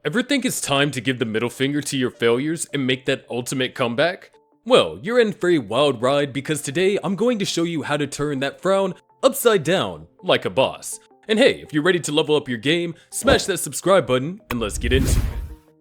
Ever think it's time to give the middle finger to your failures and make that ultimate comeback? Well, you're in for a wild ride because today I'm going to show you how to turn that frown upside down like a boss. And hey, if you're ready to level up your game, smash that subscribe button and let's get into it.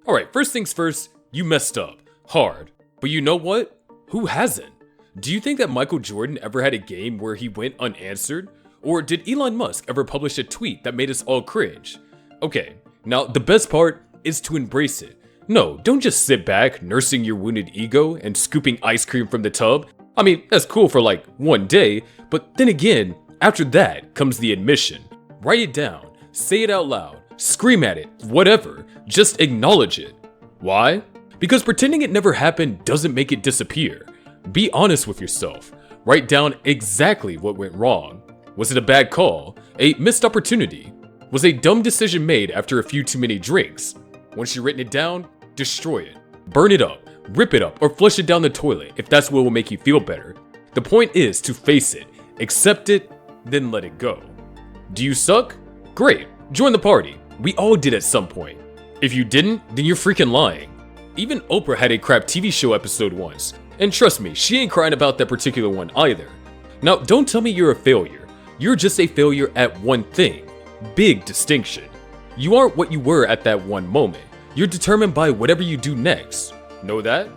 Alright, first things first, you messed up. Hard. But you know what? Who hasn't? Do you think that Michael Jordan ever had a game where he went unanswered? Or did Elon Musk ever publish a tweet that made us all cringe? Okay, now the best part is to embrace it. No, don't just sit back, nursing your wounded ego and scooping ice cream from the tub. I mean, that's cool for like one day, but then again, after that comes the admission. Write it down, say it out loud, scream at it, whatever, just acknowledge it. Why? Because pretending it never happened doesn't make it disappear. Be honest with yourself. Write down exactly what went wrong. Was it a bad call? A missed opportunity? Was a dumb decision made after a few too many drinks? Once you've written it down, destroy it. Burn it up, rip it up, or flush it down the toilet if that's what will make you feel better. The point is to face it, accept it, then let it go. Do you suck? Great, join the party. We all did at some point. If you didn't, then you're freaking lying. Even Oprah had a crap TV show episode once, and trust me, she ain't crying about that particular one either. Now, don't tell me you're a failure. You're just a failure at one thing. Big distinction. You aren't what you were at that one moment. You're determined by whatever you do next. Know that?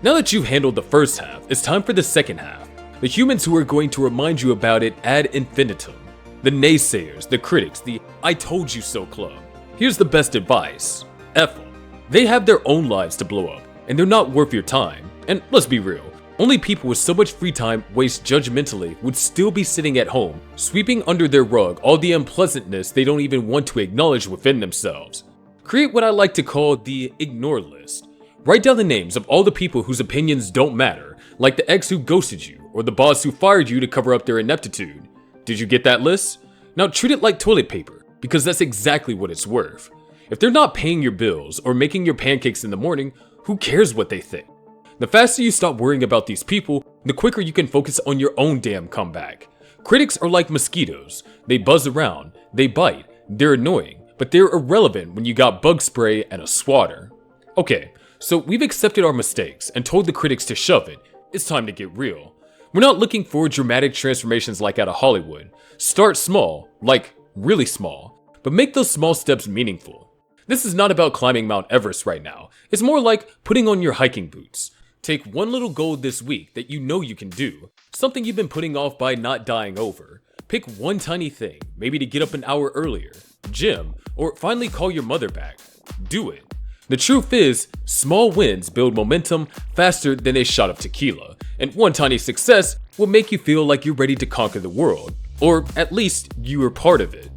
Now that you've handled the first half, it's time for the second half. The humans who are going to remind you about it ad infinitum. The naysayers, the critics, the I told you so club. Here's the best advice. F them. They have their own lives to blow up, and they're not worth your time. And let's be real, only people with so much free time waste judgmentally would still be sitting at home, sweeping under their rug all the unpleasantness they don't even want to acknowledge within themselves. Create what I like to call the ignore list. Write down the names of all the people whose opinions don't matter, like the ex who ghosted you, or the boss who fired you to cover up their ineptitude. Did you get that list? Now treat it like toilet paper, because that's exactly what it's worth. If they're not paying your bills or making your pancakes in the morning, who cares what they think? The faster you stop worrying about these people, the quicker you can focus on your own damn comeback. Critics are like mosquitoes. They buzz around, they bite, they're annoying, but they're irrelevant when you got bug spray and a swatter. Okay, so we've accepted our mistakes and told the critics to shove it. It's time to get real. We're not looking for dramatic transformations like out of Hollywood. Start small, like really small, but make those small steps meaningful. This is not about climbing Mount Everest right now. It's more like putting on your hiking boots. Take one little goal this week that you know you can do, something you've been putting off by not dying over. Pick one tiny thing, maybe to get up an hour earlier, gym, or finally call your mother back. Do it. The truth is, small wins build momentum faster than a shot of tequila, and one tiny success will make you feel like you're ready to conquer the world, or at least you are part of it.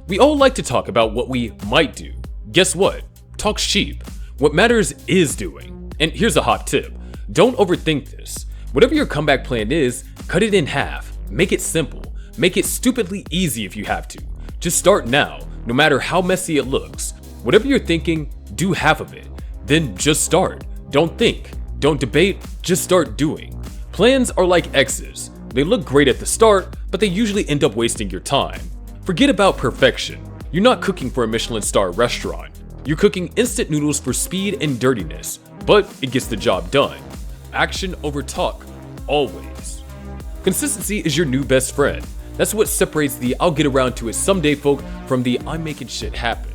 We all like to talk about what we might do. Guess what? Talk's cheap. What matters is doing. And here's a hot tip. Don't overthink this. Whatever your comeback plan is, cut it in half. Make it simple. Make it stupidly easy if you have to. Just start now, no matter how messy it looks. Whatever you're thinking, do half of it. Then just start. Don't think. Don't debate. Just start doing. Plans are like exes. They look great at the start, but they usually end up wasting your time. Forget about perfection. You're not cooking for a Michelin star restaurant. You're cooking instant noodles for speed and dirtiness, but it gets the job done. Action over talk, always. Consistency is your new best friend. That's what separates the I'll get around to it someday folk from the I'm making shit happen.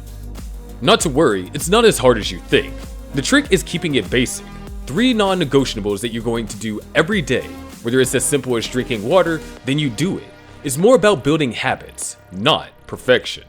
Not to worry, it's not as hard as you think. The trick is keeping it basic. 3 non-negotiables that you're going to do every day. Whether it's as simple as drinking water, then you do it. It's more about building habits, not perfection.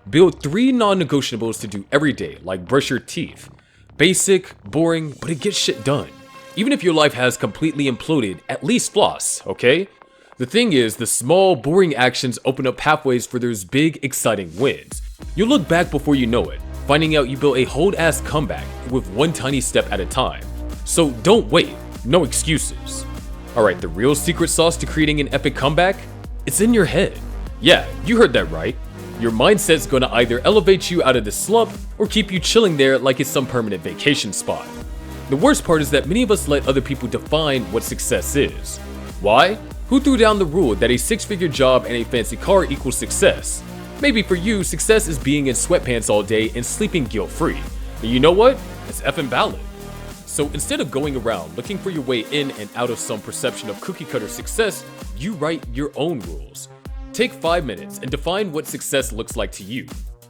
Build 3 non-negotiables to do every day, like brush your teeth. Basic, boring, but it gets shit done. Even if your life has completely imploded, at least floss, okay? The thing is, the small, boring actions open up pathways for those big, exciting wins. You'll look back before you know it, finding out you built a whole-ass comeback with one tiny step at a time. So don't wait, no excuses. Alright, the real secret sauce to creating an epic comeback? It's in your head. Yeah, you heard that right. Your mindset's gonna either elevate you out of the slump or keep you chilling there like it's some permanent vacation spot. The worst part is that many of us let other people define what success is. Why? Who threw down the rule that a 6-figure job and a fancy car equals success? Maybe for you, success is being in sweatpants all day and sleeping guilt-free. And you know what? It's effing valid. So instead of going around looking for your way in and out of some perception of cookie cutter success, you write your own rules. Take 5 minutes and define what success looks like to you.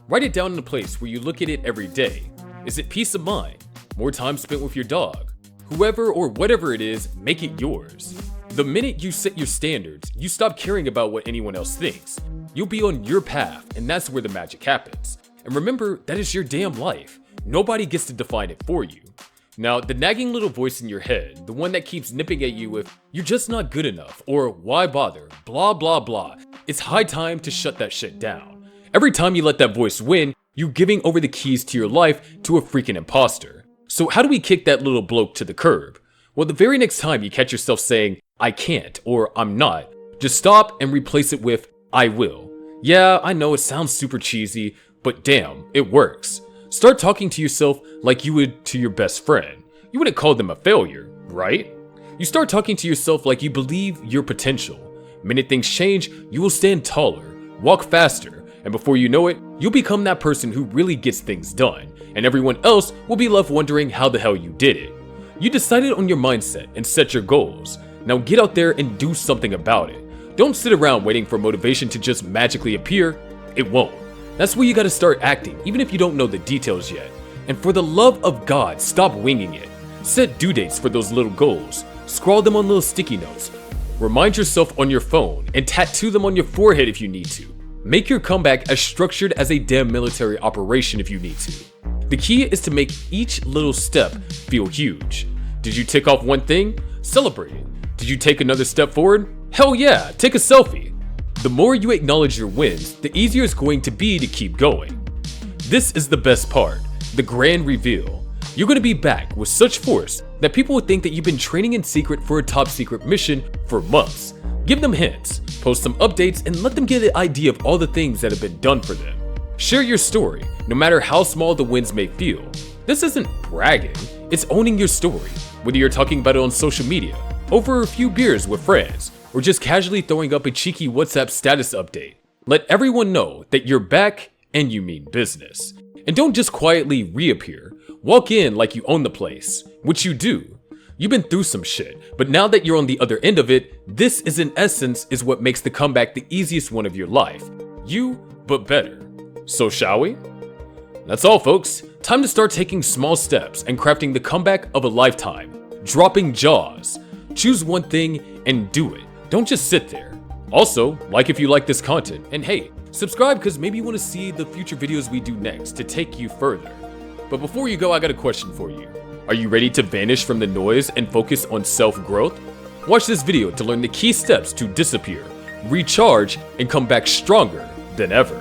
Write it down in a place where you look at it every day. Is it peace of mind? More time spent with your dog? Whoever or whatever it is, make it yours. The minute you set your standards, you stop caring about what anyone else thinks. You'll be on your path, and that's where the magic happens. And remember, that is your damn life. Nobody gets to define it for you. Now, the nagging little voice in your head, the one that keeps nipping at you with, "You're just not good enough," or "Why bother," blah blah blah, it's high time to shut that shit down. Every time you let that voice win, you're giving over the keys to your life to a freaking imposter. So how do we kick that little bloke to the curb? Well, the very next time you catch yourself saying, "I can't," or "I'm not," just stop and replace it with, "I will." Yeah, I know it sounds super cheesy, but damn, it works. Start talking to yourself like you would to your best friend. You wouldn't call them a failure, right? You start talking to yourself like you believe your potential. Minute things change, you will stand taller, walk faster, and before you know it, you'll become that person who really gets things done, and everyone else will be left wondering how the hell you did it. You decided on your mindset and set your goals. Now get out there and do something about it. Don't sit around waiting for motivation to just magically appear. It won't. That's where you gotta start acting, even if you don't know the details yet. And for the love of God, stop winging it. Set due dates for those little goals. Scrawl them on little sticky notes. Remind yourself on your phone and tattoo them on your forehead if you need to. Make your comeback as structured as a damn military operation if you need to. The key is to make each little step feel huge. Did you tick off one thing? Celebrate it. Did you take another step forward? Hell yeah, take a selfie. The more you acknowledge your wins, the easier it's going to be to keep going. This is the best part, the grand reveal. You're going to be back with such force that people will think that you've been training in secret for a top secret mission for months. Give them hints, post some updates, and let them get an idea of all the things that have been done for them. Share your story, no matter how small the wins may feel. This isn't bragging, it's owning your story, whether you're talking about it on social media, over a few beers with friends, or just casually throwing up a cheeky WhatsApp status update. Let everyone know that you're back and you mean business. And don't just quietly reappear. Walk in like you own the place, which you do. You've been through some shit, but now that you're on the other end of it, this is in essence is what makes the comeback the easiest one of your life. You, but better. So shall we? That's all, folks. Time to start taking small steps and crafting the comeback of a lifetime. Dropping jaws. Choose one thing and do it. Don't just sit there. Also, like if you like this content, and hey, subscribe because maybe you want to see the future videos we do next to take you further. But before you go, I got a question for you. Are you ready to vanish from the noise and focus on self-growth? Watch this video to learn the key steps to disappear, recharge, and come back stronger than ever.